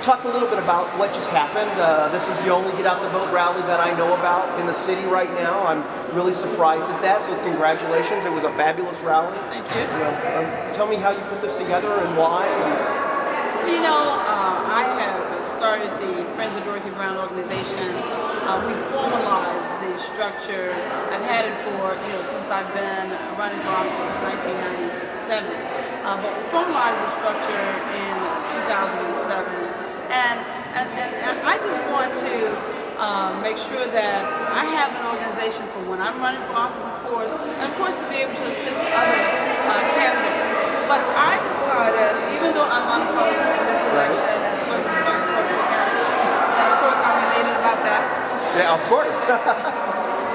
talk a little bit about what just happened. This is the only Get Out the Vote rally that I know about in the city right now. I'm really surprised at that, so congratulations. It was a fabulous rally. Thank you. Tell me how you put this together and why. I have started the Friends of Dorothy Brown organization. We formalized the structure. I've had it for, since I've been running for office since 1997. But we formalized the structure in 2007. And I just want to make sure that I have an organization for when I'm running for office, of course, and of course to be able to assist other candidates. But I decided, even though I'm unopposed in this election as clerk of Circuit Court Dorothy Brown, and of course I'm related about that. Yeah, of course.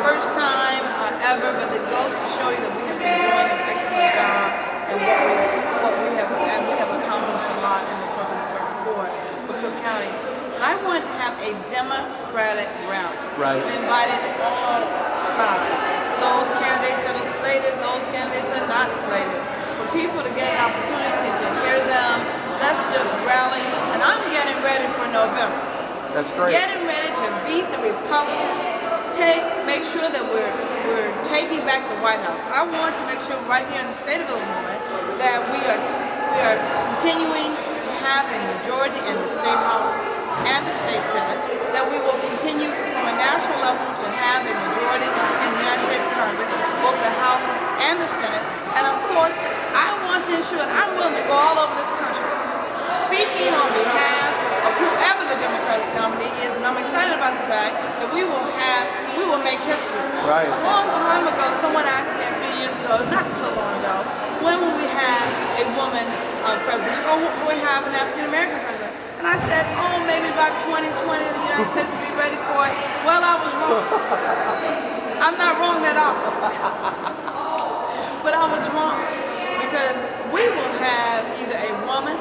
First time ever, but it goes to show you that we have been doing an excellent job and we have accomplished a lot in the clerk of the Circuit Court for Cook County. And I wanted to have a Democratic rally. Right. We invited all sides. Those candidates that are slated, those candidates that are not slated. For people to get an opportunity to hear them, let's just rally. And I'm getting ready for November. That's great. Getting ready to beat the Republicans. Make sure that we're taking back the White House. I want to make sure right here in the state of Illinois that we are continuing to have a majority in the state house and the state senate, that we will continue from a national level to have a majority in the United States Congress, both the House and the Senate. And of course, I want to ensure that I'm willing to go all over this country, speaking on behalf of whoever the Democratic nominee is, and I'm excited about the fact that we will make history. Right. A long time ago, someone asked me a few years ago, not so long ago, when will we have a woman president, or will we have an African American president? And I said, oh, maybe by 2020 the United States will be ready for it. Well, I was wrong. I'm not wrong that often. But I was wrong, because we will have either a woman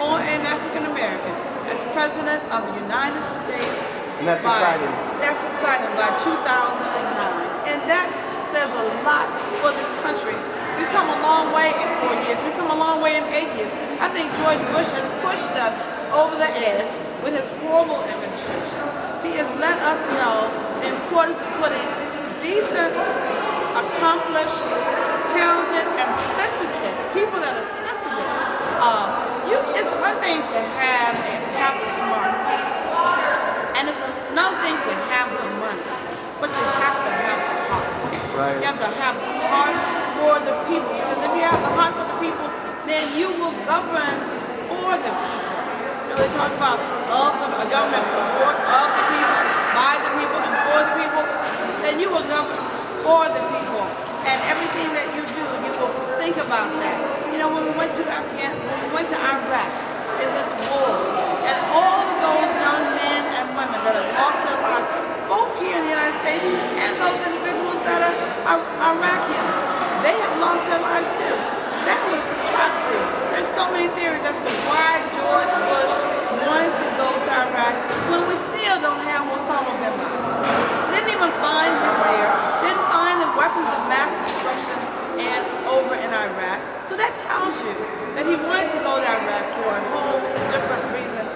or an African American as president of the United States. And that's exciting. That's exciting, by 2009. And that says a lot for this country. We've come a long way in 4 years. We've come a long way in 8 years. I think George Bush has pushed us over the edge with his horrible administration. He has let us know the importance of putting decent, accomplished, talented, and sensitive people that are sensitive. It's one thing to have the smarts, and it's another thing to have the money, but you have to have the heart. Right. You have to have the heart for the people, because if you have the heart for the people, then you will govern for the people. They talk about a government of the people, by the people, and for the people, then you will govern for the people. And everything that you do, you will think about that. When we went to Iraq, in this war, and all of those young men and women that have lost their lives, both here in the United States and those individuals that are Iraqis, they have lost their lives too. That was a travesty. There's so many theories as to why George Bush wanted to go to Iraq when we still don't have Osama bin Laden. Didn't even find him there. Didn't find the weapons of mass destruction over in Iraq. So that tells you that he wanted to go to Iraq for a whole different reason,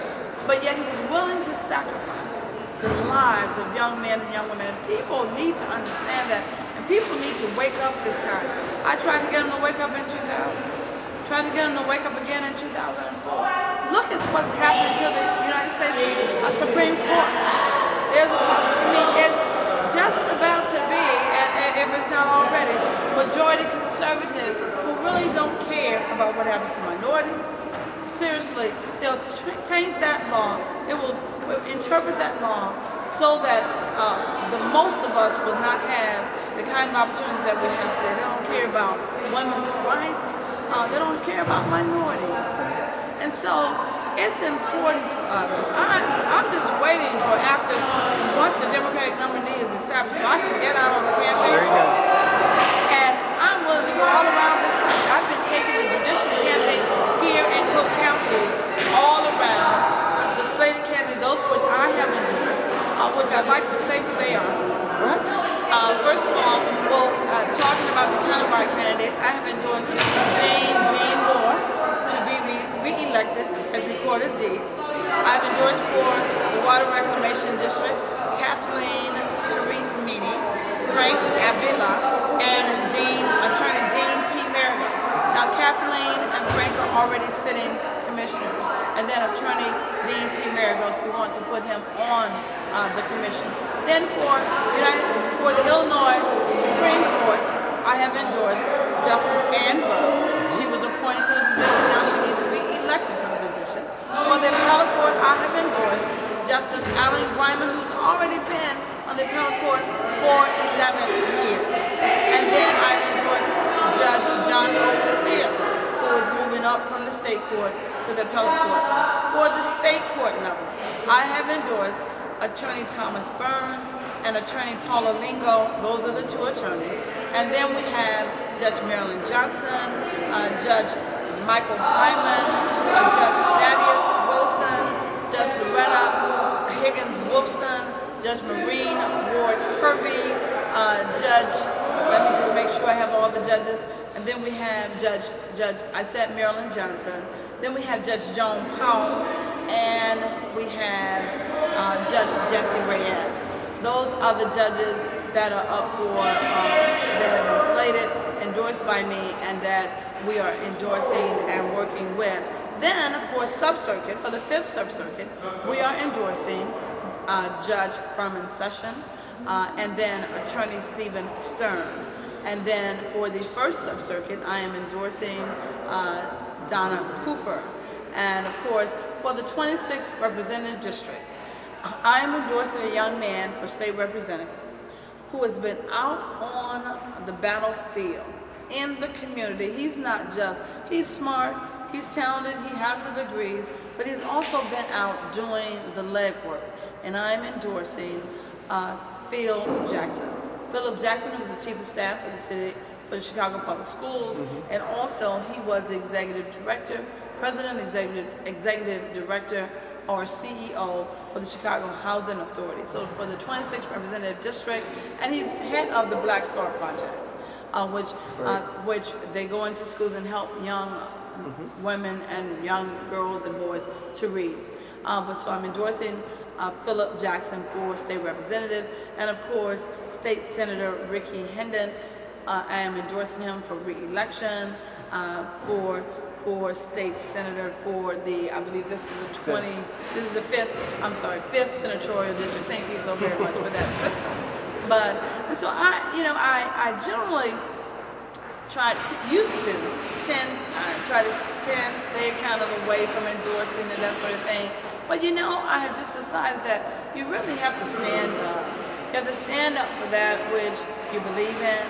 but yet he was willing to sacrifice the lives of young men and young women. And people need to understand that, and people need to wake up this time. I tried to get them to wake up in 2000. Tried to get them to wake up again in 2004. Look at what's happening to the United States Supreme Court. It's just about to be, and if it's not already, majority conservative who really don't care about what happens to minorities. Seriously, they'll change that law. They will interpret that law so that the most of us will not have the kind of opportunities that we have today. They don't care about women's rights. They don't care about minorities. And so it's important for us. I'm just waiting for once the Democratic nominee is established, so I can get out on the campaign trail. And I'm willing to go all around this country. I've been taking the judicial candidates here in Cook County all around, the slated candidates, those which I have endorsed, which I'd like to say who they are. First of all, talking about the countywide candidates, I have endorsed Jean Moore to be re-elected as recorder of deeds. I've Water Reclamation District, Kathleen Therese Meany, Frank Avila, and Attorney Dean T. Maragos. Now, Kathleen and Frank are already sitting commissioners, and then Attorney Dean T. Maragos, we want to put him on the commission. Then for the Illinois Supreme Court, I have endorsed Justice Ann Buck. She was appointed to the position, now she needs to be elected to the position. For the appellate court, I have endorsed Justice Alan Bryman, who's already been on the appellate court for 11 years. And then I've endorsed Judge John O. Steele, who is moving up from the state court to the appellate court. For the state court level, I have endorsed Attorney Thomas Burns and Attorney Paula Lingo. Those are the two attorneys. And then we have Judge Marilyn Johnson, Judge Michael Hyman, Judge Thaddeus Wilson, Judge Loretta Higgins-Wolfson, Judge Maureen Ward Kirby, let me just make sure I have all the judges. And then we have I said Marilyn Johnson. Then we have Judge Joan Powell, and we have Judge Jesse Reyes. Those are the judges that are up for, that have been slated, endorsed by me, and that we are endorsing and working with. Then for sub-circuit, for the 5th sub-circuit, we are endorsing Judge Furman Session, and then Attorney Stephen Stern. And then for the 1st sub-circuit, I am endorsing Donna Cooper. And of course, for the 26th Representative District, I am endorsing a young man for state representative who has been out on the battlefield in the community. He's smart, he's talented, he has the degrees, but he's also been out doing the legwork. And I'm endorsing Phil Jackson. Philip Jackson, who's the Chief of Staff for the city, for the Chicago Public Schools, and also he was the Executive Director, President, Executive Director, or CEO for the Chicago Housing Authority. So for the 26th Representative District, and he's head of the Black Star Project, which they go into schools and help young women and young girls and boys to read. So I'm endorsing Philip Jackson for state representative, and of course, State Senator Ricky Hendon. I am endorsing him for re-election for state senator for the, I believe this is the 5th senatorial district. Thank you so very much for that assistance. But so I generally try to stay kind of away from endorsing and that sort of thing. But I have just decided that you really have to stand up. You have to stand up for that which you believe in,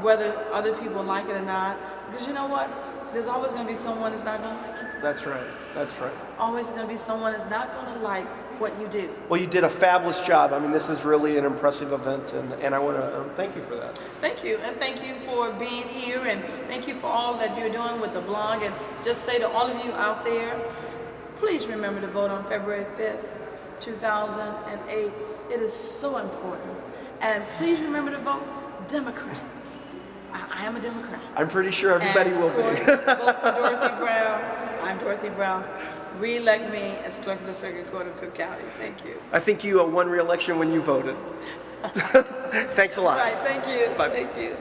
whether other people like it or not. Because you know what? There's always going to be someone that's not going to like it. That's right. That's right. Always going to be someone that's not going to like what you do. Well, you did a fabulous job. I mean, this is really an impressive event, and I want to thank you for that. Thank you, and thank you for being here, and thank you for all that you're doing with the blog. And just say to all of you out there, please remember to vote on February 5th, 2008. It is so important. And please remember to vote Democrat. I am a Democrat. I'm pretty sure everybody will be. Vote for Dorothy Brown. I'm Dorothy Brown. Re-elect me as clerk of the Circuit Court of Cook County. Thank you. I think you won re-election when you voted. Thanks a lot. Right, thank you. Bye. Thank you.